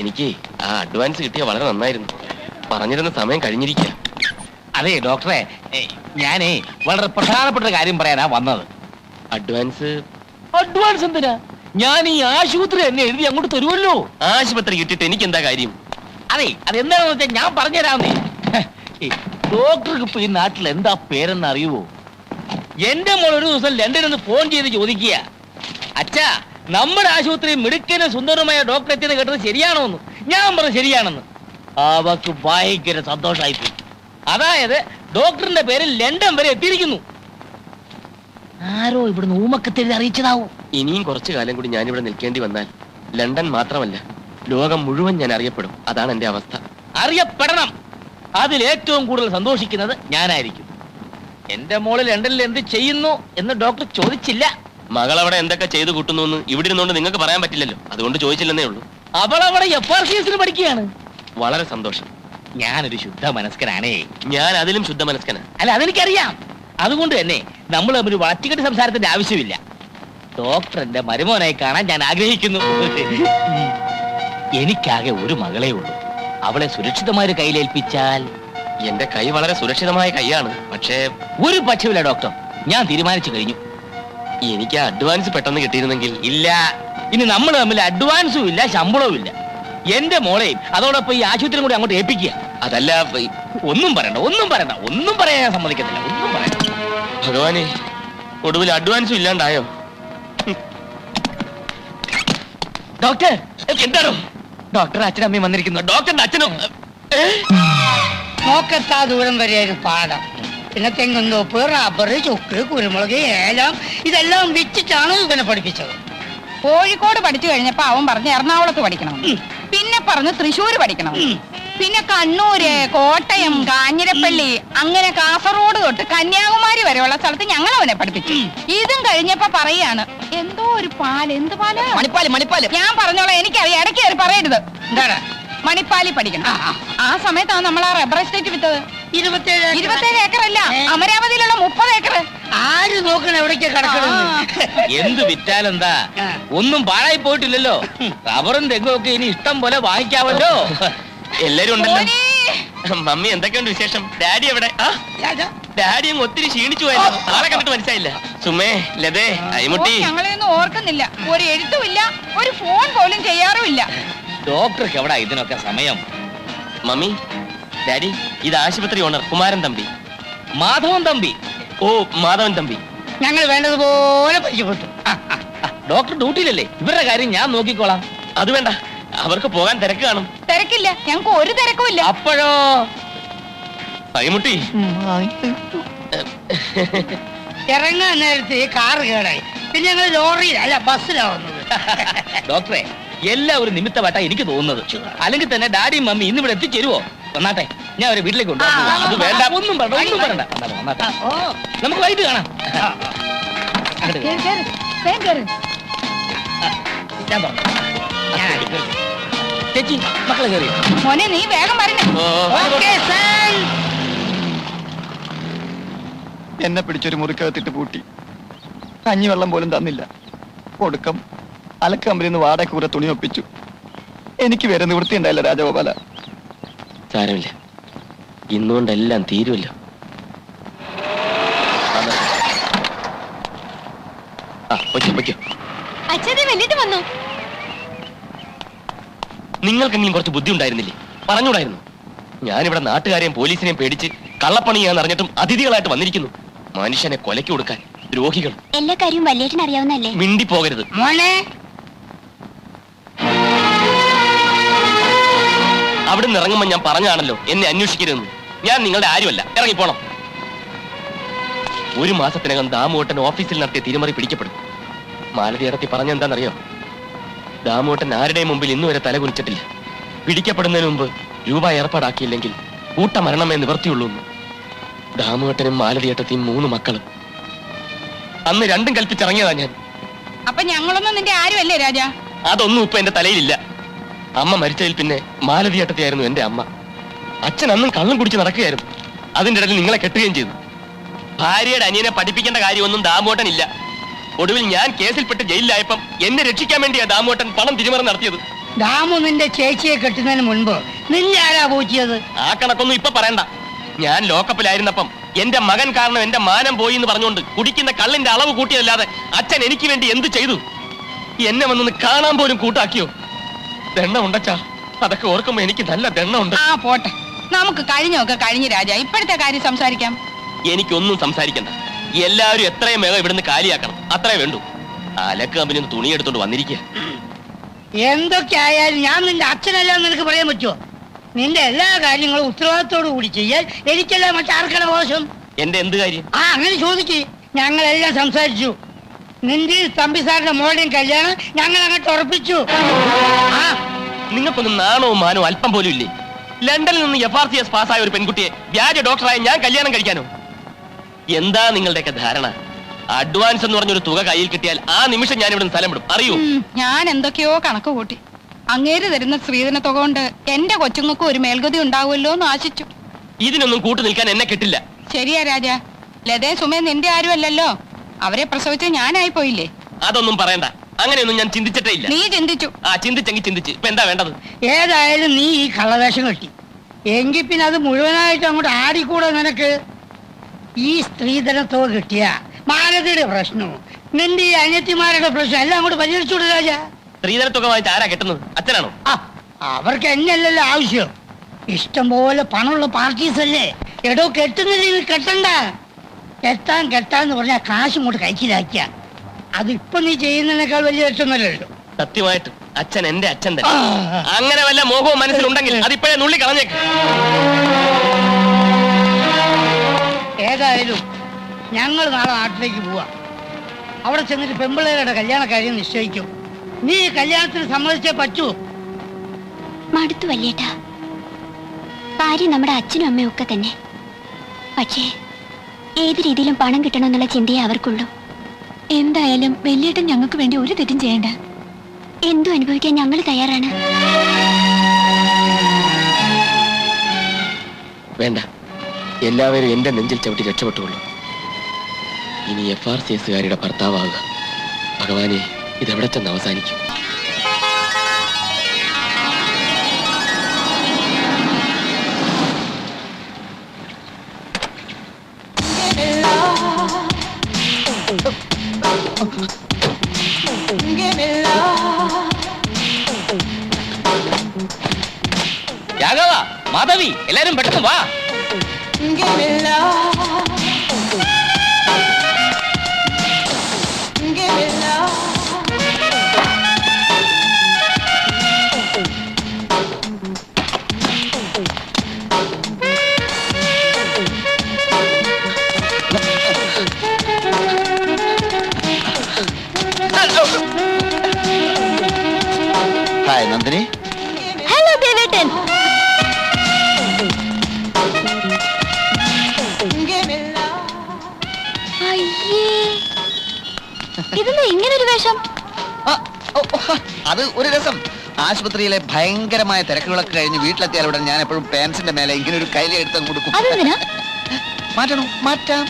എനിക്ക് ആ അഡ്വാൻസ് കിട്ടിയ വളരെ നന്നായിരുന്നു. പറഞ്ഞിരുന്ന സമയം കഴിഞ്ഞിരിക്കുക. അതെ ഡോക്ടറെ, ഞാനേ വളരെ പ്രധാനപ്പെട്ട കാര്യം പറയാനാ വന്നത്. അഡ്വാൻസ് എന്തിനാ? ഞാൻ ഈ ആശുപത്രി എന്നെ എഴുതി അങ്ങോട്ട് തരുമല്ലോ. ആശുപത്രി കിട്ടിയിട്ട് എനിക്ക് എന്താ കാര്യം? അതെ, അതെന്താണെന്ന് വെച്ചാൽ ഞാൻ പറഞ്ഞുതരാന്നേ. ഡോക്ടർക്ക് ഇപ്പൊ ഈ നാട്ടിൽ എന്താ പേരെന്ന് അറിയുവോ? എന്റെ മോൾ ഒരു ദിവസം ലണ്ടനിൽ നിന്ന് ഫോൺ ചെയ്ത് ചോദിക്കുക, അച്ഛാ നമ്മുടെ ആശുപത്രി മിടുക്കനും സുന്ദരമായ ഡോക്ടർ എത്തിയെന്ന് കേട്ടത് ശരിയാണോ എന്ന്. ഞാൻ പറഞ്ഞു ശരിയാണെന്ന്. അവക്ക് ഭയങ്കര സന്തോഷമായിപ്പോയി. അതായത് ഡോക്ടറിന്റെ പേര് ലണ്ടൻ വരെ എത്തിയിരിക്കുന്നു. ആരോ ഇവിടുന്ന് ഊമക്കത്തെഴുതി അറിയിച്ചതാവും. ഇനിയും കുറച്ചു കാലം കൂടി ഞാനിവിടെ നിൽക്കേണ്ടി വന്നാൽ ലണ്ടൻ മാത്രമല്ല ലോകം മുഴുവൻ ഞാൻ അറിയപ്പെടും. അതാണ് എന്റെ അവസ്ഥ. അറിയപ്പെടണം. അതിൽ ഏറ്റവും കൂടുതൽ സന്തോഷിക്കുന്നത് ഞാനായിരിക്കും. എന്റെ മോള് ലണ്ടനിൽ എന്ത് ചെയ്യുന്നു എന്ന് ഡോക്ടർ ചോദിച്ചില്ല. മകളവിടെ എന്തൊക്കെ ചെയ്തു കൂട്ടുന്നു എന്ന് ഇവിടെ ഇരുന്നുകൊണ്ട് നിങ്ങൾക്ക് പറയാൻ പറ്റില്ലല്ലോ. അതുകൊണ്ട് ചോദിച്ചില്ലെന്നേ ഉള്ളൂ. അവളവിടെ FRCS പഠിക്കുകയാണ്. വളരെ സന്തോഷം. ഞാനൊരു ശുദ്ധ മനസ്കനാണേ. ഞാൻ അതിലും ശുദ്ധ മനസ്കനാ. അല്ല, അതെനിക്കറിയാം. അതുകൊണ്ട് തന്നെ നമ്മൾ തമ്മിൽ വളച്ചുകെട്ടി സംസാരത്തിന്റെ ആവശ്യമില്ല. ഡോക്ടർ എന്റെ മരുമോനായി കാണാൻ ഞാൻ ആഗ്രഹിക്കുന്നു. എനിക്കാകെ ഒരു മകളേ ഉള്ളൂ. അവളെ സുരക്ഷിതമായ കയ്യിലേൽപ്പിച്ചാൽ. എന്റെ കൈ വളരെ സുരക്ഷിതമായ കൈയാണ്. പക്ഷേ ഒരു പക്ഷമില്ല ഡോക്ടർ, ഞാൻ തീരുമാനിച്ചു കഴിഞ്ഞു. എനിക്ക് അഡ്വാൻസ് പെട്ടെന്ന് കിട്ടിയിരുന്നെങ്കിൽ. ഇല്ല, ഇനി നമ്മൾ തമ്മിൽ അഡ്വാൻസും ഇല്ല, ശമ്പളവും ഇല്ല. എന്റെ മോളെയും അതോടൊപ്പം ഈ ആശുപത്രിയും കൂടി അങ്ങോട്ട് ഏൽപ്പിക്കുക. അതല്ല, ഒന്നും പറയണ്ട, ഒന്നും പറയാൻ ഞാൻ സമ്മതിക്കത്തില്ല. ഒന്നും പറയണ്ട. ഭഗവാനെ, ഒടുവിൽ അഡ്വാൻസും ഇല്ലാണ്ടായോ? ഡോക്ടർ, എന്താണോ? ഡോക്ടർ അച്ഛനും അമ്മയും വന്നിരിക്കുന്നു. ഡോക്ടറിന്റെ അച്ഛനും. നോക്കെത്താ ദൂരം വരെ ഒരു പാടം, പിന്നെ തെങ്ങുന്തോപ്പ്, റബ്ബർ, ചുക്ക്, കുരുമുളക്, ഏലം ഇതെല്ലാം വിറ്റിട്ടാണ് ഇവനെ പഠിപ്പിച്ചത്. കോഴിക്കോട് പഠിച്ചു കഴിഞ്ഞപ്പോ അവൻ പറഞ്ഞ് എറണാകുളത്ത് പഠിക്കണം, പിന്നെ പറഞ്ഞ് തൃശ്ശൂര് പഠിക്കണം, പിന്നെ കണ്ണൂര്, കോട്ടയം, കാഞ്ഞിരപ്പള്ളി, അങ്ങനെ കാസർഗോഡ് തൊട്ട് കന്യാകുമാരി വരെയുള്ള സ്ഥലത്ത് ഞങ്ങൾ അവനെ പഠിപ്പിച്ചു. ഇതും കഴിഞ്ഞപ്പോ പറയാണ് എന്തോ ഒരു പാല്, എന്ത് പാല്? മണിപ്പാല്. ഞാൻ പറഞ്ഞോളാം, എനിക്കറിയാം, ഇടയ്ക്ക് കയറി പറയരുത്. എന്താണ്? മണിപ്പാലി പഠിക്കണം. ആ സമയത്താണ് നമ്മൾ ആ റബ്ബർ എസ്റ്റേറ്റ് വിറ്റത്. 27 ഏക്കറല്ല, അമരാവതിയിലുള്ള 30 ഏക്കർ. ആര് നോക്കണം എവിടേക്ക് കിടക്കണം? എന്ത് വിറ്റാലെന്താ, ഒന്നും പാഴായി പോയിട്ടില്ലല്ലോ. റബ്ബറും തെങ്ങും ഒക്കെ ഇനി ഇഷ്ടം പോലെ വാങ്ങിക്കാമല്ലോ. എല്ലാരും ഉണ്ടല്ലോ. മമ്മി എന്തൊക്കെയുണ്ട് വിശേഷം? ഡാഡി എവിടെ? ഡാഡി അങ്ങ് ഒത്തിരി ക്ഷീണിച്ചു പോയല്ലോ. ആളെ കണ്ടിട്ട് മനസ്സിലായില്ല. സുമേ, ലതേ, അയ്മുട്ടി. ഞങ്ങളെയൊന്നും ഓർക്കുന്നില്ല. ഒരു എഴുത്തുമില്ല, ഒരു ഫോൺ പോലും ചെയ്യാറുമില്ല. ഡോക്ടർക്ക് എവിടാ ഇതിനൊക്കെ സമയം? മമ്മി, ഡാഡി, ഇത് ആശുപത്രി ഓണർ കുമാരൻ തമ്പി. മാധവൻ തമ്പി. ഓ, മാധവൻ തമ്പി. ഞങ്ങൾ വേണ്ടതുപോലെ പരിചയപ്പെട്ടു. ഡോക്ടർ ഡ്യൂട്ടിയിലല്ലേ, ഇവരുടെ കാര്യം ഞാൻ നോക്കിക്കോളാം. അത് വേണ്ട, അവർക്ക് പോകാൻ തിരക്ക് കാണും. തിരക്കില്ല, ഞങ്ങൾക്ക് ഒരു തിരക്കുമില്ല. അപ്പോഴോ? അയ്മുട്ടി, ഇറങ്ങാൻ നേരത്തെ കാറ് കേടായി, പിന്നെ ഞങ്ങൾ ലോറിയിൽ അല്ല ബസ്സിലാവുന്നത്. ഡോക്ടറെ, എല്ലാം ഒരു നിമിത്തമായിട്ടാ എനിക്ക് തോന്നുന്നത്. അല്ലെങ്കിൽ തന്നെ ഡാഡിയും മമ്മി ഇന്ന് ഇവിടെ എത്തിച്ചേരുവോ? വന്നാട്ടെ, ഞാൻ അവരെ വീട്ടിലേക്ക് കൊണ്ടുപോകാം. അത് വേണ്ട, ഒന്നും പറയണ്ട. വന്നാട്ടെ, നമുക്ക് വൈകിട്ട് കാണാം. ഞാൻ പറഞ്ഞു ചേച്ചി, മക്കളെ കയറി. മോനെ, നീ വേഗം വരണേ. എന്നെ പിടിച്ചൊരു മുറിക്കകത്തിട്ട് പൂട്ടി. കഞ്ഞിവെള്ളം പോലും തന്നില്ല. ഒടുക്കം അലക്കമ്പരിൽ നിന്ന് വാടക കൂടെ തുണി ഒപ്പിച്ചു. എനിക്ക് വേറെ നിവൃത്തി ഉണ്ടായില്ല രാജഗോപാല. സാരമില്ല, ഇന്നുകൊണ്ടെല്ലാം തീരുമല്ലോ. നിങ്ങൾക്കെങ്കിലും കുറച്ച് ബുദ്ധി ഉണ്ടായിരുന്നില്ലേ? പറഞ്ഞൂടായിരുന്നു? ഞാനിവിടെ നാട്ടുകാരെയും പോലീസിനെയും പേടിച്ച് കള്ളപ്പണി ചെയ്യാന്ന് അറിഞ്ഞിട്ടും അതിഥികളായിട്ട് വന്നിരിക്കുന്നു. മനുഷ്യനെ കൊലയ്ക്ക് കൊടുക്കാൻ ദ്രോഹികൾ. എല്ലാ കാര്യവും വല്യേട്ടൻ അറിയാവുന്നല്ലേ? മിണ്ടി പോകരുത് മോനെ. അവിടുന്ന് ഇറങ്ങുമ്പോ ഞാൻ പറഞ്ഞാണല്ലോ എന്നെ അന്വേഷിക്കരുതെന്ന്. ഞാൻ നിങ്ങളുടെ ആരുമല്ല, ഇറങ്ങിപ്പോണം. 1 മാസത്തിനകം ദാമുവേട്ടൻ ഓഫീസിൽ നടത്തിയ തിരിമറി പിടിക്കപ്പെടും. മാലതി ഇടത്തി പറഞ്ഞെന്താണെന്നറിയോ? ദാമുവേട്ടൻ ആരുടെയും മുമ്പിൽ ഇന്നുവരെ തല കുനിച്ചിട്ടില്ല. പിടിക്കപ്പെടുന്നതിന് മുമ്പ് രൂപ ഏർപ്പാടാക്കിയില്ലെങ്കിൽ കൂട്ടമരണമേ നിവർത്തിയുള്ളൂ. ദാമുവേട്ടനും മാലതിയേട്ടത്തെയും 3 മക്കളും. അന്ന് രണ്ടും കൽപ്പിച്ചിറങ്ങിയതാ ഞാൻ. അപ്പൊ ഞങ്ങളൊന്നും നിന്റെ ആരുമല്ലേ രാജാ? അതൊന്നും ഇപ്പൊ എന്റെ തലയിലില്ല. അമ്മ മരിച്ചതിൽ പിന്നെ മാലതിയേട്ടത്തെയായിരുന്നു എന്റെ അമ്മ. അച്ഛൻ അന്നും കള്ളം കുടിച്ച് നടക്കുകയായിരുന്നു. അതിന്റെ ഇടയിൽ നിങ്ങളെ കെട്ടുകയും ചെയ്തു. ഭാര്യയുടെ അനിയനെ പഠിപ്പിക്കേണ്ട കാര്യമൊന്നും ദാമുവേട്ടൻ ഇല്ല. ഒടുവിൽ ഞാൻ കേസിൽപ്പെട്ട് ജയിലിലായപ്പം എന്നെ രക്ഷിക്കാൻ വേണ്ടിയാ ദാമുവേട്ടൻ പണം തിരിമറി നടത്തിയത്. ദാമു നിന്റെ ചേച്ചിയെ കെട്ടുന്നതിന് മുൻപ് നിന്നെ ആരാ പൂച്ചിയത്? ആ കണക്കൊന്നും ഇപ്പൊ പറയണ്ട. ഞാൻ ലോക്കപ്പിലായിരുന്നപ്പം എന്റെ മകൻ കാരണം എന്റെ മാനം പോയി എന്ന് പറഞ്ഞുകൊണ്ട് കുടിക്കുന്ന കള്ളിന്റെ അളവ് കൂട്ടിയല്ലാതെ അച്ഛൻ എനിക്ക് വേണ്ടി എന്ത് ചെയ്തു? എന്നെ വന്നൊന്ന് കാണാൻ പോലും കൂട്ടാക്കിയോ? ദണ്ണ ഉണ്ടച്ചാ, അതൊക്കെ ഓർക്കുമ്പോ എനിക്ക് നല്ല ദണ്ണ ഉണ്ട്. ആ പോട്ടെ, നമുക്ക് കഴിഞ്ഞൊക്കെ കഴിഞ്ഞ് രാജ. ഇപ്പോഴത്തെ കാര്യം സംസാരിക്കാം. എനിക്കൊന്നും സംസാരിക്കണ്ട. എല്ലാവരും എത്രയും വേഗം ഇവിടുന്ന് കാലിയാക്കണം, അത്രേ വേണ്ടു. അലക്ക് കമ്പനി തുണി എടുത്തോണ്ട് വന്നിരിക്കുക. എന്തൊക്കെ ആയാലും ഞാൻ നിന്റെ അച്ഛനല്ലാന്ന് നിനക്ക് പറയാൻ പറ്റുമോ? നിന്റെ എല്ലാ കാര്യങ്ങളും ഉത്തരവാദിത്തോടു കൂടി ചെയ്യാൻ എനിക്കല്ല മറ്റാർക്കട മോശം. എന്റെ എന്ത് കാര്യം? അങ്ങനെ ചോദിക്ക്. ഞങ്ങളെല്ലാം സംസാരിച്ചു. നിന്റെ തമ്പി സാറിന്റെ മോളുടെയും കല്യാണം ഞങ്ങൾ അങ്ങോട്ട് ഉറപ്പിച്ചു. നിങ്ങൾക്കൊന്നും നാണവും മാനവും അല്പം പോലും ഇല്ലേ? ലണ്ടനിൽ നിന്ന് FRCS പാസ്സായ ഒരു പെൺകുട്ടിയെ വ്യാജ ഡോക്ടറായ ഞാൻ കല്യാണം കഴിക്കാനോ? എന്താ നിങ്ങളുടെയൊക്കെ ധാരണ? അഡ്വാൻസ് എന്ന് പറഞ്ഞൊരു തുക കയ്യിൽ കിട്ടിയാൽ ആ നിമിഷം ഞാൻ ഇവിടെ സ്ഥലം വിടും, അറിയൂ? ഞാൻ എന്തൊക്കെയോ കണക്ക് കൂട്ടി. അങ്ങേര് തരുന്ന സ്ത്രീധന തുക കൊണ്ട് എന്റെ കൊച്ചുങ്ങൾക്കും ഒരു മേൽഗതി ഉണ്ടാവുമല്ലോ എന്ന് ആശിച്ചു. ഇതിനൊന്നും കൂട്ടു നിൽക്കാൻ എന്നെ കിട്ടില്ല. ശരിയാ രാജ. ലതേ സുമേ നിന്റെ ആരും അല്ലല്ലോ. അവരെ പ്രസവിച്ച ഞാനായി പോയില്ലേ? അതൊന്നും പറയണ്ട. അങ്ങനെയൊന്നും ഞാൻ ചിന്തിച്ചിട്ടേ ഇല്ല. നീ ചിന്തിച്ചു. ചിന്തിച്ചെങ്കിൽ ചിന്തിച്ച്. ഇപ്പൊ എന്താ വേണ്ടത്? ഏതായാലും നീ ഈ കള്ളവേഷം കെട്ടി എങ്കിൽ പിന്നെ അത് മുഴുവനായിട്ട് അങ്ങോട്ട് ആടിക്കൂടെ നിനക്ക്? ഈ സ്ത്രീധന തുക കിട്ടിയ മാലതിയുടെ പ്രശ്നവും നിന്റെ ഈ അനിയത്തിമാരുടെ പ്രശ്നം എല്ലാം അങ്ങോട്ട് പരിഹരിച്ചൂടെ രാജ? സ്ത്രീധന തുക വാങ്ങിച്ച് ആരാ കെട്ടുന്നത്? അച്ഛനാണോ? അവർക്ക് എന്നല്ലല്ലോ ആവശ്യം. ഇഷ്ടം പോലെ പണമുള്ള പാർട്ടീസ് അല്ലേ. എടോ കെട്ടുന്നില്ലെങ്കിൽ കെട്ടണ്ട. കെട്ടാന്ന് പറഞ്ഞാൽ കാശ് ഇങ്ങോട്ട് കൈക്കിലാക്കിയ അതിപ്പോ നീ ചെയ്യുന്നതിനേക്കാൾ വലിയ രക്ഷമല്ലല്ലോ. സത്യമായിട്ട് അച്ഛൻ എന്റെ അച്ഛൻ തന്നെ. അങ്ങനെ വല്ല മോഹവും മനസ്സിലുണ്ടെങ്കിൽ അതിപ്പോഴേ നുള്ളി കളഞ്ഞേക്ക്. ഏതായാലും ഞങ്ങൾ നാളെ നാട്ടിലേക്ക് പോവാ. അവിടെ ചെന്നിട്ട് പെമ്പിള്ളേരുടെ കല്യാണ കാര്യം നിശ്ചയിക്കും. നീ കല്യാണത്തിന് സമ്മതിച്ചേ പറ്റൂ. മടുത്തു വല്യേട്ടാ. ഭാര്യ നമ്മുടെ അച്ഛനും അമ്മയും ഒക്കെ തന്നെ. പക്ഷേ ഏത് രീതിയിലും പണം കിട്ടണമെന്നുള്ള ചിന്തയെ അവർക്കുള്ളൂ. എന്തായാലും വല്യേട്ടൻ ഞങ്ങൾക്ക് വേണ്ടി ഒരു തെറ്റും ചെയ്യണ്ട. എന്തും അനുഭവിക്കാൻ ഞങ്ങൾ തയ്യാറാണ്. വേണ്ട, എല്ലാവരും എന്റെ നെഞ്ചിൽ ചവിട്ടി രക്ഷപ്പെട്ടുള്ളൂ. ഇനി FRCSകാരുടെ ഭർത്താവുക. ഭഗവാനെ, ഇതെവിടെ ചെന്ന് അവസാനിക്കും? രാഘവ, മാധവി, എല്ലാരും പെട്ടെന്ന് വാ. ഹായ് നന്ദിനി. ഹലോ ദേവേട്ടൻ. ഇതെന്താ ഇങ്ങനൊരു വേഷം? അത് ഒരു രസം. ആശുപത്രിയിലെ ഭയങ്കരമായ തിരക്കുകളൊക്കെ കഴിഞ്ഞ് വീട്ടിലെത്തിയാലുടൻ ഞാൻ എപ്പോഴും പാൻസിന്റെ മേലെ ഇങ്ങനെ ഒരു കൈലി എടുത്ത് കൊടുക്കും. അതെന്തിനാ? മാറ്റണം, മാറ്റാം.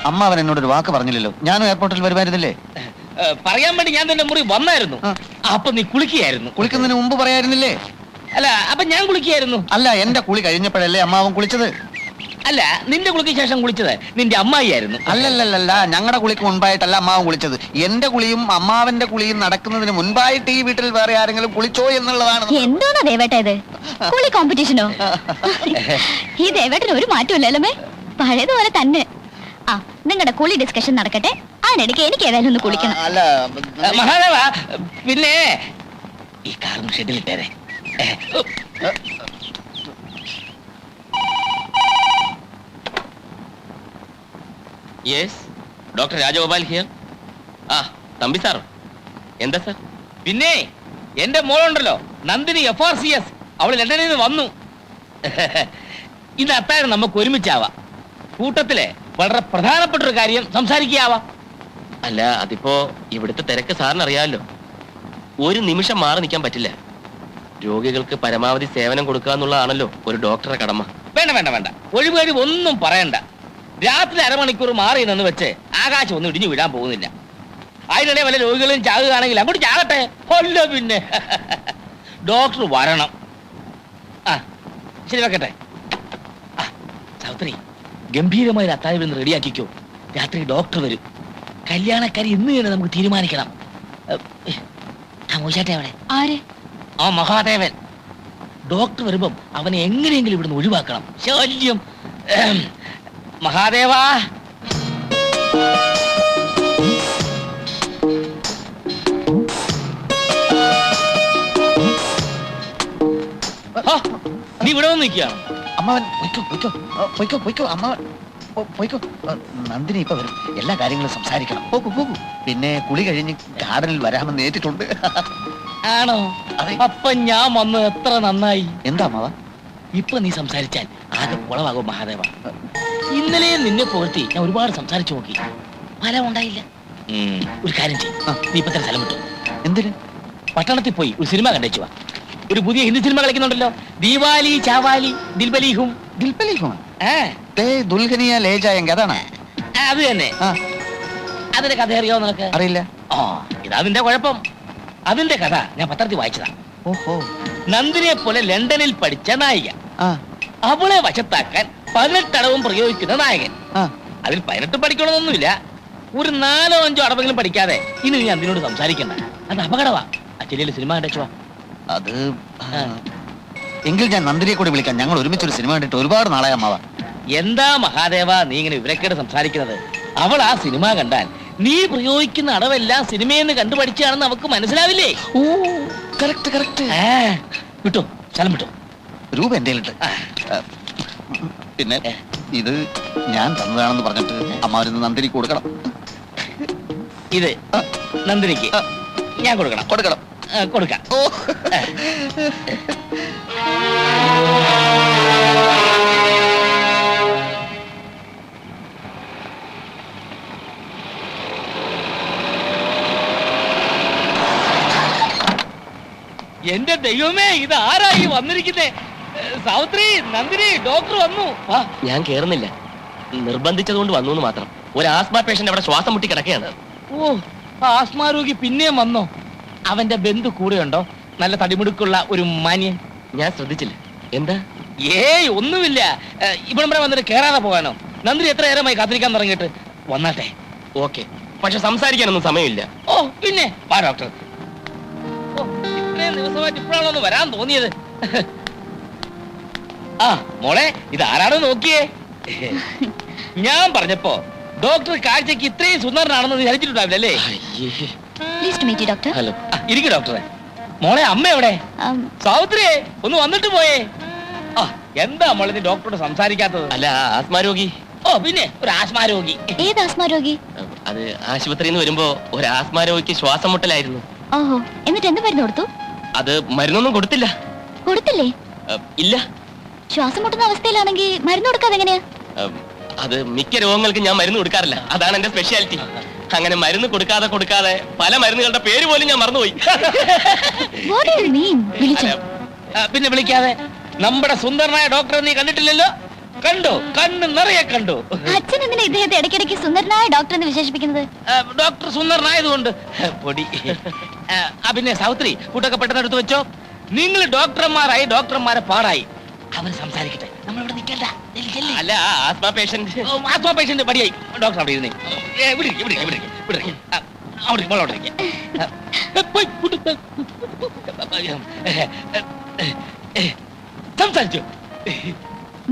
അമ്മ അവൻ എന്നോടൊരു വാക്ക് പറഞ്ഞില്ലല്ലോ. ഞാനും എയർപോർട്ടിൽ വരുമായിരുന്നില്ലേ? പറയാൻ വേണ്ടി ഞാൻ നിന്റെ മുറി വന്നായിരുന്നു. അപ്പൊ നീ കുളിക്കുകയായിരുന്നു. കുളിക്കുന്നതിന് മുമ്പ് പറയായിരുന്നില്ലേ? അല്ല, അപ്പൊ ഞാൻ കുളിക്കുകയായിരുന്നു. അല്ല, എന്റെ കുളി കഴിഞ്ഞപ്പോഴല്ലേ അമ്മാവൻ കുളിച്ചത്? അല്ല, നിന്റെ കുളിക്ക് ശേഷം കുളിച്ചത് നിന്റെ അമ്മായിയായിരുന്നു. അല്ലല്ലല്ല, ഞങ്ങളുടെ കുളിക്ക് മുൻപായിട്ടല്ല അമ്മാവൻ കുളിച്ചത്. എന്റെ കുളിയും അമ്മാവന്റെ കുളിയും നടക്കുന്നതിന് മുൻപായിട്ട് ഈ വീട്ടിൽ വേറെ ആരെങ്കിലും കുളിച്ചോ എന്നുള്ളതാണ്. എന്തോന്നാ ദേവേട്ട ഇത്? കുളി കോമ്പറ്റീഷനോ? ഈ ദേവേട്ടന് ഒരു മാറ്റമില്ലല്ലേ, പഴയതുപോലെ തന്നെ. ആ, നിങ്ങളുടെ കുളി ഡിസ്കഷൻ നടക്കട്ടെ. അതിനിടയ്ക്ക് എനിക്ക് ഏതായാലും ഒന്ന് കുളിക്കണം. അല്ല മഹാദേവ, പിന്നെ ഈ കാറും ഷെഡിലിട്ടേരെ. Yes, doctor Rajagopal here. ആ, തമ്പി സാർ. എന്താ സാർ? പിന്നെ എന്റെ മോളുണ്ടല്ലോ, നന്ദിനി FRCS, അവള് ലണ്ടനിൽ നിന്ന് വന്നു. ഇന്ന് അത്താഴം നമുക്ക് ഒരുമിച്ചാവാം. കൂട്ടത്തിലെ വളരെ പ്രധാനപ്പെട്ട ഒരു കാര്യം സംസാരിക്കാവാം. അല്ല, അതിപ്പോ ഇവിടുത്തെ തിരക്ക് സാറിന് അറിയാമല്ലോ. ഒരു നിമിഷം മാറി നിൽക്കാൻ പറ്റില്ല. രോഗികൾക്ക് പരമാവധി സേവനം കൊടുക്കുക എന്നുള്ളതാണല്ലോ ഒരു ഡോക്ടറുടെ കടമ. വേണ്ട വേണ്ട വേണ്ട, ഒഴിവഴി ഒന്നും പറയണ്ട. രാത്രി അരമണിക്കൂർ മാറി നിന്ന് വെച്ച് ആകാശം ഒന്നും ഇടിഞ്ഞു വിടാൻ പോകുന്നില്ല. അതിനിടെ വല്ല രോഗികളും ചാകുകയാണെങ്കിൽ അങ്ങോട്ട് ചാകട്ടെ. അല്ല പിന്നെ ഡോക്ടർ വരണം. ആ ശരി, വെക്കട്ടെ. ആ സാവിത്രി, ഗംഭീരമായ ഒരു അത്താഴം ഇന്ന് റെഡിയാക്കിക്കോ. രാത്രി ഡോക്ടർ വരും. കല്യാണക്കാരി ഇന്ന് തന്നെ നമുക്ക് തീരുമാനിക്കണം. ആ മൂശാട്ടെ അവിടെ, ആരെ? ആ മഹാദേവൻ. ഡോക്ടർ വരുമ്പം അവനെ എങ്ങനെയെങ്കിലും ഇവിടുന്ന് ഒഴിവാക്കണം. ശല്യം. മഹാദേവാ, നീ ഇവിടെ വന്ന് നിൽക്കുകയാണ്. അമ്മാവൻ പൊയ്ക്കോ അമ്മാവൻ പൊയ്ക്കോ. നന്ദിനി ഇപ്പൊ വരും, എല്ലാ കാര്യങ്ങളും സംസാരിക്കണം. പോകൂ. പിന്നെ കുളി കഴിഞ്ഞ് ഗാർഡനിൽ വരാമെന്ന് ഏറ്റിട്ടുണ്ട്. ആണോ? അതെ. അപ്പൊ ഞാൻ വന്ന് എത്ര നന്നായി. എന്താ അമ്മാവ? ഇപ്പൊ നീ സംസാരിച്ചാൽ ആകെ കുളവാകും മഹാദേവ. ഇന്നലെ നിന്നെ പുകഴ്ത്തി ഞാൻ ഒരുപാട് സംസാരിച്ചു നോക്കി, ഫലം ഉണ്ടായില്ല. ഒരു കാര്യം ചെയ്യും, നീ ഇപ്പൊ തന്നെ സ്ഥലം വിട്ടു. എന്തിന്? പട്ടണത്തിൽ പോയി ഒരു സിനിമ കണ്ടേച്ചു വാ. ഒരു പുതിയ ഹിന്ദി സിനിമ കളിക്കുന്നുണ്ടല്ലോ, ദീവാലി ചാവാലി ദിൽബലീഹും. ദുൽഹനിയ ലേ ജായെങ്ക, അതാണ്? അത് തന്നെ. അതിന്റെ കഥ അറിയാവോ നിനക്ക്? അറിയില്ല. ആ, ഇതാ അതിന്റെ കുഴപ്പം. അതിന്റെ കഥ ഞാൻ പത്രത്തിൽ വായിച്ചതാ. ഓഹോ. നന്ദിനിയെ പോലെ ലണ്ടനിൽ പഠിച്ച നായിക, അവളെ വശത്താക്കാൻ 18 അടവും പ്രയോഗിക്കുന്ന നായകൻ. അതിൽ 18 പഠിക്കണമെന്നൊന്നുമില്ല. ഒരു 4-5 അടവെങ്കിലും പഠിക്കാതെ ഇനി നീ അതിനോട് സംസാരിക്കണ്ട. അത് അപകടമാ. അച്ഛനിൽ സിനിമ കണ്ടേച്ചുവാ. അത് എങ്കിൽ ഞാൻ നന്ദിനിയെ കൂടി വിളിക്കാം. ഞങ്ങൾ ഒരുമിച്ചൊരു സിനിമ കണ്ടിട്ട് ഒരുപാട് നാളായി അമ്മാവ. എന്താ മഹാദേവ നീ ഇങ്ങനെ വിവരക്കേട് സംസാരിക്കുന്നത്? അവൾ ആ സിനിമ കണ്ടാൽ നീ പ്രയോഗിക്കുന്ന അടവെല്ലാം സിനിമയെന്ന് കണ്ടുപഠിച്ചാണെന്ന് അവക്ക് മനസ്സിലാവില്ലേ? ഓ, കറക്റ്റ്. വിട്ടോ, സ്ഥലം വിട്ടോ. രൂപ എന്റെ കയ്യിലുണ്ട്. പിന്നെ ഇത് ഞാൻ തന്നതാണെന്ന് പറഞ്ഞിട്ട് അമ്മാവരിന്ന് നന്ദിനിക്ക് കൊടുക്കണം. ഇത് നന്ദിനിക്ക് ഞാൻ കൊടുക്കണം. കൊടുക്കണം. കൊടുക്കാം. ഓ, എന്റെ ദൈവമേ, ഇത് ആരായി വന്നിരിക്കുന്നേ? സാവിത്രി, നന്ദിനി, ഡോക്ടർ വന്നു. ഞാൻ കേറുന്നില്ല, നിർബന്ധിച്ചതുകൊണ്ട് വന്നു എന്ന് മാത്രം. ഒരു ആസ്മ പേഷ്യന്റ് അവിടെ ശ്വാസം മുട്ടി കിടക്കുകയാണ്. ഓ, ആസ്മാ രോഗി പിന്നെയും വന്നോ? അവന്റെ ബന്ധു കൂടെയുണ്ടോ? നല്ല തടിമുടുക്കുള്ള ഒരു മാന്യൻ. ഞാൻ ശ്രദ്ധിച്ചില്ല. എന്താ? ഏയ് ഒന്നുമില്ല. ഇവിടം വരെ വന്നിട്ട് കേറാതെ പോകാനോ? നന്ദിനി എത്ര നേരമായി കാത്തിരിക്കാൻ തുടങ്ങിയിട്ട്. വന്നാട്ടെ. ഓക്കെ, പക്ഷെ സംസാരിക്കാനൊന്നും സമയമില്ല. ഓ പിന്നെ വാ ഡോക്ടർ. ഓ, ഇത്രയും ദിവസമായിട്ട് ഇപ്പോഴാണോ ഒന്ന് വരാൻ തോന്നിയത്? ആ മോളെ, ഇത് ആരാണോ നോക്കിയേ? ഞാൻ പറഞ്ഞപ്പോ ഡോക്ടർ കാഴ്ചക്ക് ഇത്രയും സുന്ദരനാണെന്ന് നീ ധരിച്ചിട്ടുണ്ടാവില്ലല്ലേ? Please to meet you doctor. Hello. ഇരിക്കു ഡോക്ടറെ. മോളെ, അമ്മ എവിടെ? സാവിത്രിയെ ഒന്ന് വന്നിട്ട് പോയേ. ആ, എന്താ മോളെ നീ ഡോക്ടറോട് സംസാരിക്കാത്തത്? അല്ല, ആസ്മ രോഗി. ഓ പിന്നെ ഒരു ആസ്മാ രോഗി. ഏത് ആസ്മ രോഗി? അത് ആശുപത്രിയിൽ നിന്ന് വരുമ്പോ ഒരു ആസ്മ രോഗിക്ക് ശ്വാസം മുട്ടലായിരുന്നു. ഓഹോ, എന്നിട്ട് എന്ത് മരുന്ന് കൊടുത്തു? അത് മരുന്നൊന്നും കൊടുത്തില്ല. കൊടുത്തില്ലേ? ഇല്ല. ശ്വാസം മുട്ടുന്ന അവസ്ഥയിലാണെങ്കിൽ മരുന്ന് കൊടുക്കാതെ എങ്ങനെയാ? അത് മിക്ക രോഗങ്ങൾക്ക് ഞാൻ മരുന്ന് കൊടുക്കാറില്ല. അതാണ് എന്റെ സ്പെഷ്യാലിറ്റി. അങ്ങനെ മരുന്ന് കൊടുക്കാതെ പല മരുന്നുകളുടെ പേര് പോലും ഞാൻ മറന്നുപോയി. What do you mean? വിളിച്ചോ? പിന്നെ വിളിക്കാതെ. നമ്മുടെ സുന്ദരനായ ഡോക്ടറെ നീ കണ്ടിട്ടില്ലല്ലോ? കണ്ടോ? കണ്ണ് നിറയെ കണ്ടു. അച്ഛൻ എന്തിനാ ഇദ്ദേഹത്തെ ഇടയ്ക്കിടയ്ക്ക് സുന്ദരനായ ഡോക്ടർ എന്ന് വിശേഷിപ്പിക്കുന്നത്? ഡോക്ടർ സുന്ദരനായതുകൊണ്ട്. പൊടി. പിന്നെ സാവിത്രി, കൂട്ടൊക്കെ പെട്ടെന്ന് എടുത്ത് വെച്ചോ. നിങ്ങൾ ഡോക്ടർമാരായി, ഡോക്ടർമാരെ പാടായി. അവർ സംസാരിക്കട്ടെ, നമ്മളിവിടെ നിൽക്കണ്ട. അല്ല, ആസ്മ പേഷ്യന്റ്. ആസ്മ പേഷ്യന്റ് പടിയായി. ഡോക്ടർ അവിടെ ഇരുന്നേ. സംസാരിച്ചു.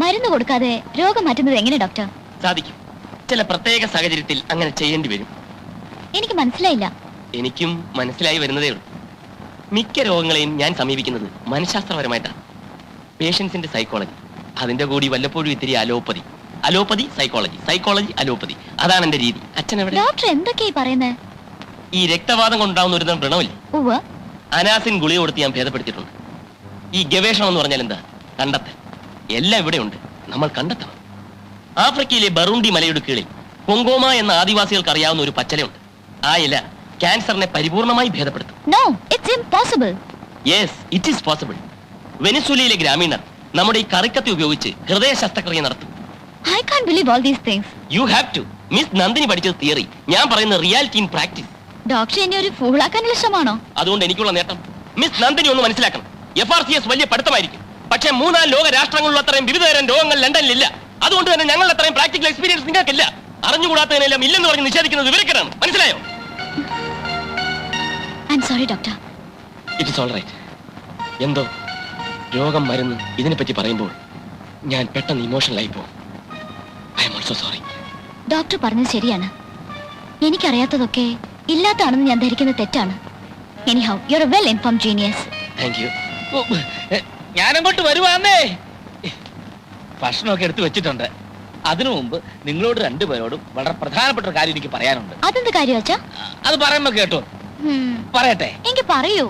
മരുന്ന് കൊടുക്കാതെ രോഗം മാറ്റുന്നത് എങ്ങനെ ഡോക്ടർ? സാധിക്കും. ചില പ്രത്യേക സാഹചര്യത്തിൽ അങ്ങനെ ചെയ്യേണ്ടി വരും. എനിക്ക് മനസ്സിലായില്ല. എനിക്കും മനസ്സിലായി വരുന്നതേ ഉള്ളൂ. മിക്ക രോഗങ്ങളെയും ഞാൻ സമീപിക്കുന്നത് മനഃശാസ്ത്രപരമായിട്ടാണ്. പേഷ്യൻസിന്റെ സൈക്കോളജി, അതിന്റെ കൂടി വല്ലപ്പോഴും ഇത്തിരി allopathy. Allopathy psychology, psychology allopathy. അതാണ് എന്റെ രീതി. അച്ഛൻ എവിടെ? ഡോക്ടർ എന്തൊക്കെയായി പറയുന്നത്? ഈ രക്തവാദം കൊണ്ടുണ്ടാവുന്ന ഒരു തരം വ്രണമില്ല, ഉവ്വ്. അനാസിൻ ഗുളിക കൊടുത്ത് ഞാൻ ഭേദപ്പെടുത്തിയിട്ടുണ്ട്. ഈ ഗവേഷണം എന്ന് പറഞ്ഞാൽ എന്താ? കണ്ടെത്തൽ. എല്ലാം ഇവിടെ ഉണ്ട്, നമ്മൾ കണ്ടെത്തണം. ആഫ്രിക്കയിലെ ബറൂണ്ടി മലയുടെ കീഴിൽ കൊങ്കോമ എന്ന ആദിവാസികൾക്ക് അറിയാവുന്ന ഒരു പച്ചലയുണ്ട്. ആ ഇല ക്യാൻസറിനെ പരിപൂർണമായി ഭേദപ്പെടുത്തും. No, it's impossible. Yes, it is possible. വെനിസ്വേലയിലെ ഗ്രാമീണർ നമ്മുടെ ഈ കറിക്കത്തി ഉപയോഗിച്ച് ഹൃദയ ശസ്ത്രക്രിയ നടത്തും. I can't believe all these things. You have to. Miss Nandini പഠിച്ചത് തിയറി, ഞാൻ പറയുന്ന റിയാലിറ്റി ഇൻ പ്രാക്ടീസ്. ഡോക്ടർ എന്നെ ഒരു ഫൂളാക്കാനുള്ള ശ്രമമാണോ? അതുകൊണ്ട് എനിക്കുള്ള നേട്ടം മിസ് നന്ദിനി ഒന്ന് മനസ്സിലാക്കണം. FRCS വലിയ പഠിത്തമായിരിക്കും, പക്ഷേ 3 ലോക രാഷ്ട്രങ്ങളിലുള്ള അത്രയും വിവിധതരം രോഗങ്ങൾ ലണ്ടനിലില്ല. അതുകൊണ്ട് തന്നെ ഞങ്ങൾ അത്രയും പ്രാക്ടിക്കൽ എക്സ്പീരിയൻസ് നിങ്ങൾക്കില്ല. അറിഞ്ഞുകൂടാത്തതിനെല്ലാം ഇല്ലെന്ന് പറഞ്ഞ് നിഷേധിക്കുന്നത് വിവരക്കേടാണ്. മനസ്സിലായോ? I am sorry doctor. It is all right. എന്തോ രോഗം മരുന്ന് ഇതിനെപ്പറ്റി പറയുമ്പോൾ ഞാൻ പെട്ടെന്ന് ഇമോഷണലായി പോകും. I am also sorry. Doctor പറഞ്ഞത് ശരിയാണ്. എനിക്കറിയാത്തതൊക്കെ ഇല്ലാത്താണെന്ന് ഞാൻ ധരിക്കുന്നത് തെറ്റാണ്. Anyhow you are a well informed genius. Thank you. ഞാനങ്ങോട്ട് വരുവാന്നേ. ഭക്ഷണമൊക്കെ എടുത്തു വെച്ചിട്ടുണ്ട്. അതിനു മുമ്പ് നിങ്ങളോട് രണ്ടുപേരോടും വളരെ പ്രധാനപ്പെട്ട ഒരു കാര്യം എനിക്ക് പറയാനുണ്ട്. അതെന്ത് കാര്യം അച്ഛാ? അത് പറയുമ്പോ കേട്ടോ. പറയട്ടെ? എനിക്ക് പറയൂ.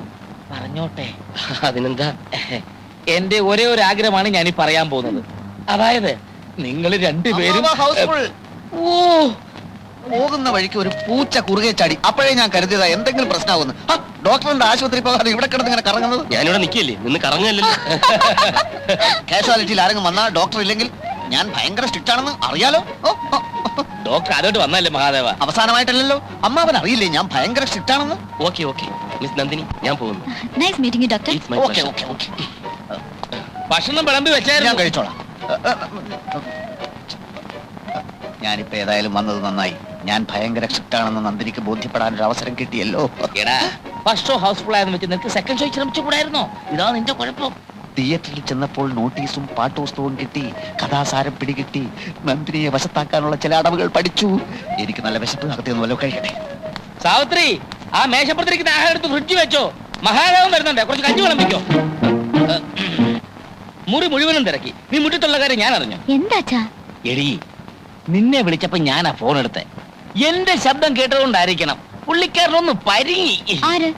പറഞ്ഞോട്ടെ. അതിനെന്താ? എന്റെ ഒരേ ഒരു ആഗ്രഹമാണ് ഞാൻ ഈ പറയാൻ പോകുന്നത്. അതായത് നിങ്ങൾ രണ്ടുപേരും ഓ, പോകുന്ന വഴിക്ക് ഒരു പൂച്ച കുറുകെ ചാടി. അപ്പോഴേ ഞാൻ കരുതിയതാ എന്തെങ്കിലും പ്രശ്നമാകുന്നു. ഡോക്ടറിന്റെ ആശുപത്രി പോകാതെ ഇവിടെ കിടന്ന് ഇങ്ങനെ കറങ്ങുന്നത്. ഞാനിവിടെ നിൽക്കില്ലേ, നിന്ന് കറങ്ങല്ലോ. കാഷ്വാലിറ്റിയിൽ ആരെങ്കിലും വന്നാൽ ഡോക്ടർ ഇല്ലെങ്കിൽ ഞാൻ ഭയങ്കര സ്ട്രിക്റ്റ് ആണെന്ന് അറിയാലോ. ഡോക്ടർ അതോട്ട് വന്നല്ലേ മഹാദേവ? അവസാനമായിട്ടല്ലല്ലോ. അമ്മാവൻ അറിയില്ലേ ഞാൻ ഭയങ്കര സ്ട്രിക്റ്റ് ആണെന്ന്? ഓക്കെ ഓക്കെ മിസ് നന്ദിനി, ഞാൻ പോകുന്നു. Nice meeting you doctor. It's my okay pleasure. Okay okay ഭക്ഷണം വിളമ്പി ഞാൻ വെച്ചായിരുന്നു. കഴിച്ചോളാം. ഞാനിപ്പോ ഏതായാലും വന്നത് നന്നായി. ഞാൻ ഭയങ്കര സ്ട്രിക്റ്റ് ആണെന്ന് നന്ദിനിക്ക് ബോധ്യപ്പെടാൻ ഒരു അവസരം കിട്ടിയല്ലോ. എടാ, ഫസ്റ്റ് ഷോ ഹൗസ്ഫുൾ ആയെന്ന് വെച്ച് നിനക്ക് സെക്കൻഡ് ഷോ ശ്രമിച്ചുകൂടായിരുന്നോ? ഇതാ നിന്റെ കുഴപ്പം. തിയേറ്ററിൽ ചെന്നപ്പോൾ നോട്ടീസും പാട്ടുപുസ്തകവും കിട്ടി, കഥാസാരം പിടികിട്ടി, നന്ദിനിയെ വശത്താക്കാനുള്ള ചില അടവുകൾ പഠിച്ചു. എനിക്ക് നല്ല വിശപ്പ്, അകത്തേന്ന് വല്ലതും കഴിക്കട്ടെ. സാവിത്രി, ആ മേശപ്പുറത്തിരിക്കുന്ന ആഹാരം എടുത്ത് ഫ്രിഡ്ജ് വെച്ചോ. മഹാദേവൻ വരുന്നുണ്ട്, കുറച്ച് കഞ്ഞി വിളമ്പിക്കോ. മുറി മുഴുവനും തിരക്കി. നീ മുറ്റത്തുള്ള കാര്യം ഞാൻ അറിഞ്ഞു. എന്താച്ചാ? എടി, നിന്നെ വിളിച്ചപ്പോ ഞാനാ ഫോൺ എടുത്തേ. എന്റെ ശബ്ദം കേട്ടതുകൊണ്ടായിരിക്കണം പുള്ളിക്കാരനൊന്ന് പരിങ്ങി. ആര്?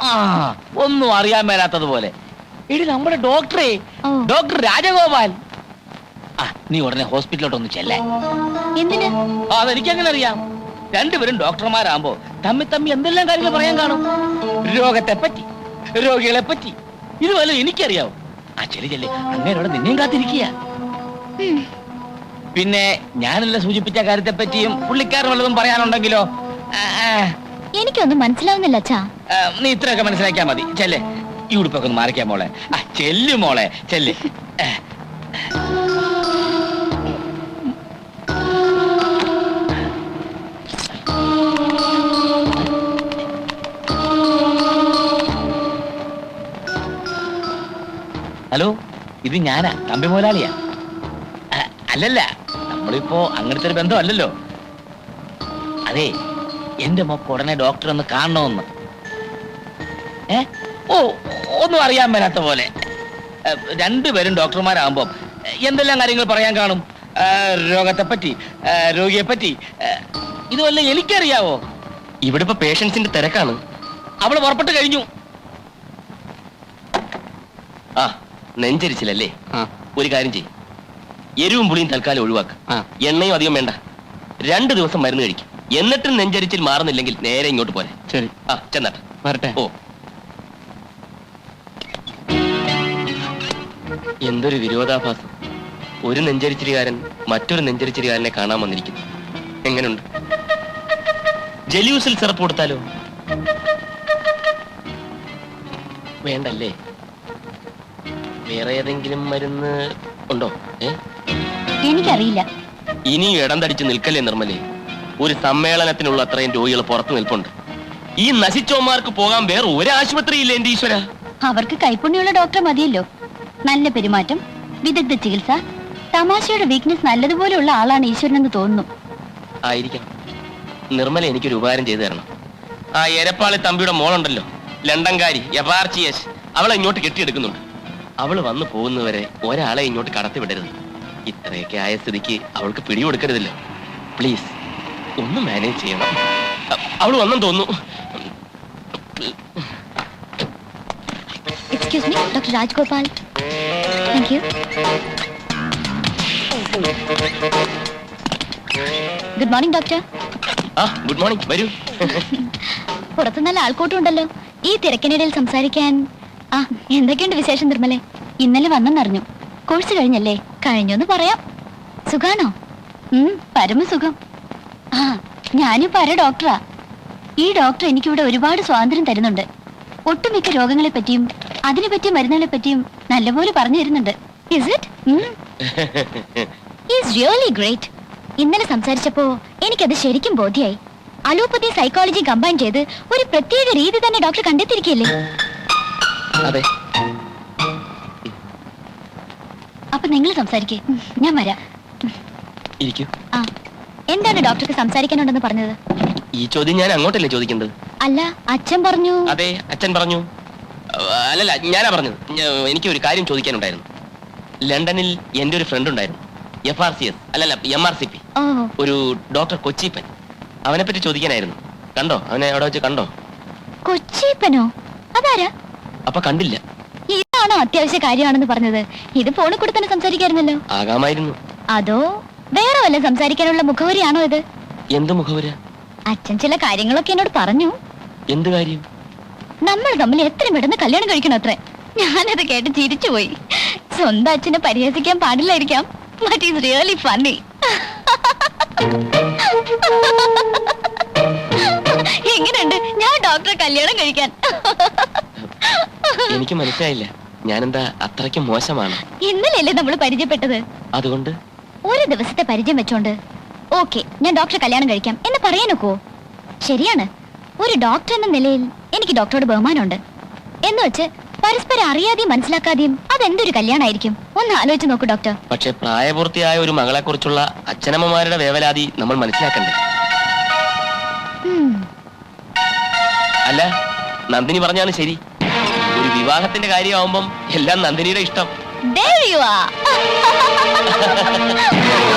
ആ, ഒന്നും അറിയാൻ മേലാത്തതുപോലെ. എടി, നമ്മുടെ ഡോക്ടറെ, ഓ. ഡോക്ടർ രാജഗോപാൽ. ആ, നീ ഉടനെ ഹോസ്പിറ്റലിലോട്ടൊന്ന് ചെല്ലേ. എന്തിന്? അതെനിക്കങ്ങനെ അറിയാം. രണ്ടുപേരും ഡോക്ടർമാരാകുമ്പോ തമ്മി എന്തെല്ലാം കാര്യങ്ങൾ പറയാൻ കാണും. രോഗത്തെ പറ്റി, രോഗികളെ പറ്റി. ഇത് വല്ലതും എനിക്കറിയാവോ? ആ ചെല്ലി അങ്ങനെയോടെ നിന്നെയും കാത്തിരിക്കുക. പിന്നെ ഞാനല്ല സൂചിപ്പിച്ച കാര്യത്തെ പറ്റിയും പുള്ളിക്കാരൻ വല്ലതും പറയാനുണ്ടെങ്കിലോ? എനിക്കൊന്നും മനസ്സിലാവുന്നില്ല അച്ഛാ. നീ ഇത്രയൊക്കെ മനസ്സിലാക്കിയാ മതി. ചെല്ലേ, ഈ ഉടുപ്പൊക്കെ ഒന്ന് മാറിക്കാൻ മോളെ. ആ, ചെല്ലു മോളെ, ചെല്ല്. ഹലോ, ഇത് ഞാനാ, തമ്പി മുതലാളിയാ. അല്ലല്ല, നമ്മളിപ്പോ അങ്ങനത്തെ ഒരു ബന്ധമല്ലല്ലോ. അതെ, എന്റെ മോക്ക് ഉടനെ ഡോക്ടർ ഒന്ന് കാണണമെന്ന്. ഓ, ഒന്നും അറിയാൻ മേലാത്ത പോലെ. രണ്ടുപേരും ഡോക്ടർമാരാകുമ്പോ എന്തെല്ലാം കാര്യങ്ങൾ പറയാൻ കാണും. രോഗത്തെ പറ്റി, രോഗിയെ പറ്റി. ഇതുവല്ല എനിക്കറിയാവോ? ഇവിടെ ഇപ്പൊ പേഷ്യൻസിന്റെ തിരക്കാണ്. അവള് പുറപ്പെട്ട് കഴിഞ്ഞു. ആ, നെഞ്ചരിച്ചില്ലല്ലേ? ഒരു കാര്യം ചെയ്യും, എരിവും പുളിയും തൽക്കാലം ഒഴിവാക്ക്. എണ്ണയും അധികം വേണ്ട. 2 ദിവസം മരുന്ന് കഴിക്കും. എന്നിട്ടും നെഞ്ചരിച്ചിൽ മാറുന്നില്ലെങ്കിൽ നേരെ ഇങ്ങോട്ട് പോരെ. ശരി, ആ, ചെന്നാട്ടെ. വരട്ടെ. ഓ, എന്തൊരു വിരോധാഭാസം. ഒരു നെഞ്ചരിച്ചിലുകാരൻ മറ്റൊരു നെഞ്ചരിച്ചിലുകാരനെ കാണാൻ വന്നിരിക്കുന്നു. എങ്ങനെയുണ്ട്? ജെല്യൂസിൽ സിറപ്പ് കൊടുത്താലോ? വേണ്ടല്ലേ? വേറെ ഏതെങ്കിലും മരുന്ന് ഉണ്ടോ? എനിക്കറിയില്ല. ഇനി ഇടം തടിച്ച് നിൽക്കല്ലേ നിർമ്മലേ. ഒരു സമ്മേളനത്തിനുള്ള അത്രയും രോഗികൾ പുറത്തു നിൽപ്പുണ്ട്. ഈ നശിച്ചോമാർക്ക് പോകാൻ വേറെ ഒരു ആശുപത്രിയില്ല എന്റെ ഈശ്വര. അവർക്ക് കൈപ്പുണ്യമുള്ള ഡോക്ടർ മതിയല്ലോ. നല്ല പെരുമാറ്റം, വിദഗ്ധ ചികിത്സ, തമാശയുടെ വീക്ക്നെസ് നല്ലതുപോലെയുള്ള ആളാണ് ഈശ്വരൻ എന്ന് തോന്നുന്നു. ആയിരിക്കണം. നിർമ്മല എനിക്കൊരു ഉപകാരം ചെയ്തു തരണം. ആ എരപ്പാളി തമ്പിയുടെ മോളുണ്ടല്ലോ, ലണ്ടൻകാരി FRCS, അവളെ ഇങ്ങോട്ട് കെട്ടിയെടുക്കുന്നുണ്ട്. അവള് വന്നു പോകുന്നവരെ ഒരാളെ ഇങ്ങോട്ട് കടത്തി വിടരുത്. ഇത്രയൊക്കെ ആയ സ്ഥിതിക്ക് അവൾക്ക് പിടികൊടുക്കരുതല്ലോ. പ്ലീസ് ഒന്ന് മാനേജ് ചെയ്യണം. അവള് വന്നെന്ന് തോന്നുന്നു. Excuse me, doctor Rajagopal. Thank you. Good morning doctor. ആ, ഗുഡ് മോർണിംഗ്. വരൂ. പുറത്ത് നല്ല ആൾക്കൂട്ടം ഉണ്ടല്ലോ. ഈ തിരക്കിനിടയിൽ സംസാരിക്കാൻ. ആ, എന്തൊക്കെയുണ്ട് വിശേഷം നിർമ്മലേ? ഇന്നലെ വന്നെന്നറിഞ്ഞു. കോഴ്സ് കഴിഞ്ഞല്ലേ? കഴിഞ്ഞോന്ന് പറയാം. സുഖാണോ? പരമസുഖം. ആ, ഞാനും പര ഡോക്ടറാ. ഈ ഡോക്ടർ എനിക്കിവിടെ ഒരുപാട് സ്വാതന്ത്ര്യം തരുന്നുണ്ട്. ഒട്ടുമിക്ക രോഗങ്ങളെ പറ്റിയും അതിനെ പറ്റിയ മരുന്നുകളെ പറ്റിയും നല്ലപോലെ പറഞ്ഞു തരുന്നുണ്ട്. Is it? He is really great. ഇന്നലെ സംസാരിച്ചപ്പോ എനിക്കത് ശരിക്കും ബോധ്യായി. അലോപ്പതി സൈക്കോളജി കമ്പൈൻ ചെയ്ത് ഒരു പ്രത്യേക രീതി തന്നെ ഡോക്ടർ കണ്ടെത്തിയിരിക്കല്ലേ. അതെ. അപ്പൊ നിങ്ങൾ സംസാരിക്കേ, ഞാൻ വരാം. ഇരിക്കൂ. ആ, എന്താണ് ഡോക്ടർക്ക് സംസാരിക്കാനുണ്ടെന്ന് പറഞ്ഞത്? ഈ ചോദ്യം ഞാൻ അങ്ങോട്ടല്ലേ ചോദിക്കുന്നത്? അല്ല, അച്ഛൻ പറഞ്ഞു. അതെ, അച്ഛൻ പറഞ്ഞു. അല്ലല്ല, ഞാനാ പറഞ്ഞത്. എനിക്ക് ഒരു കാര്യം ചോദിക്കാനുണ്ടായിരുന്നു. ലണ്ടനിൽ എൻ്റെ ഒരു ഫ്രണ്ട് ഉണ്ടായിരുന്നു, FRCS അല്ലല്ല MRCP, ഓ, ഒരു ഡോക്ടർ കൊച്ചിപ്പൻ. അവനെ പറ്റി ചോദിക്കാനായിരുന്നു. കണ്ടോ? അവനെ അവിടെ വെച്ച് കണ്ടോ? കൊച്ചിപ്പനോ? അതാരാ? അപ്പൊ കണ്ടില്ല. ഇതാണോ അത്യാവശ്യ കാര്യമാണെന്ന് പറഞ്ഞത്? ഇത് ഫോണിൽ കൂടെ തന്നെ സംസാരിക്കായിരുന്നല്ലോ. ആകാമായിരുന്നു. അതോ വേറെ വല്ല സംസാരിക്കാനുള്ള മുഖവരിയാണോ ഇത്? എന്ത് മുഖവര? അച്ഛൻ ചില കാര്യങ്ങളൊക്കെ എന്നോട് പറഞ്ഞു. എന്ത് കാര്യം? നമ്മൾ തമ്മിൽ എത്രയും പെട്ടെന്ന് കല്യാണം കഴിക്കണം അത്രേ. ഞാനത് കേട്ട് ചിരിച്ചുപോയി. സ്വന്തം അച്ഛനെ പരിഹസിക്കാൻ പാടില്ലായിരിക്കാം, ബട്ട് ഈസ് റിയലി ഫണ്ണി. എങ്ങനെയുണ്ട് ഞാൻ ഡോക്ടറെ കല്യാണം കഴിക്കാൻ? എനിക്ക് മനസ്സിലായില്ല. ഞാനെന്താ അത്രയ്ക്ക് മോശമാണ്? ഇന്നലെയല്ലേ നമ്മൾ പരിചയപ്പെട്ടത്? അതുകൊണ്ട് ഒരു ദിവസത്തെ പരിചയം വെച്ചോണ്ട് ഓക്കെ ഞാൻ ഡോക്ടറെ കല്യാണം കഴിക്കാം എന്ന് പറയാനൊക്കോ? ശരിയാണ്, ഒരു ഡോക്ടർ എന്ന നിലയിൽ എനിക്ക് ഡോക്ടറോട് ബഹുമാനമുണ്ട്. എന്ന് വെച്ച് പരസ്പരം അറിയാതെയും മനസ്സിലാക്കാതെയും അതെന്തൊരു കല്യാണമായിരിക്കും? ഒന്ന് ആലോചിച്ച് നോക്കൂ ഡോക്ടർ. പക്ഷെ പ്രായപൂർത്തിയായ ഒരു മകളെ കുറിച്ചുള്ള അച്ഛനമ്മമാരുടെ വേവലാതി നമ്മൾ മനസ്സിലാക്കണ്ടേ? അല്ല, നന്ദിനി പറഞ്ഞാണ് ശരി. ഒരു വിവാഹത്തിന്റെ കാര്യമാവുമ്പം എല്ലാം നന്ദിനിയുടെ ഇഷ്ടം. There you are.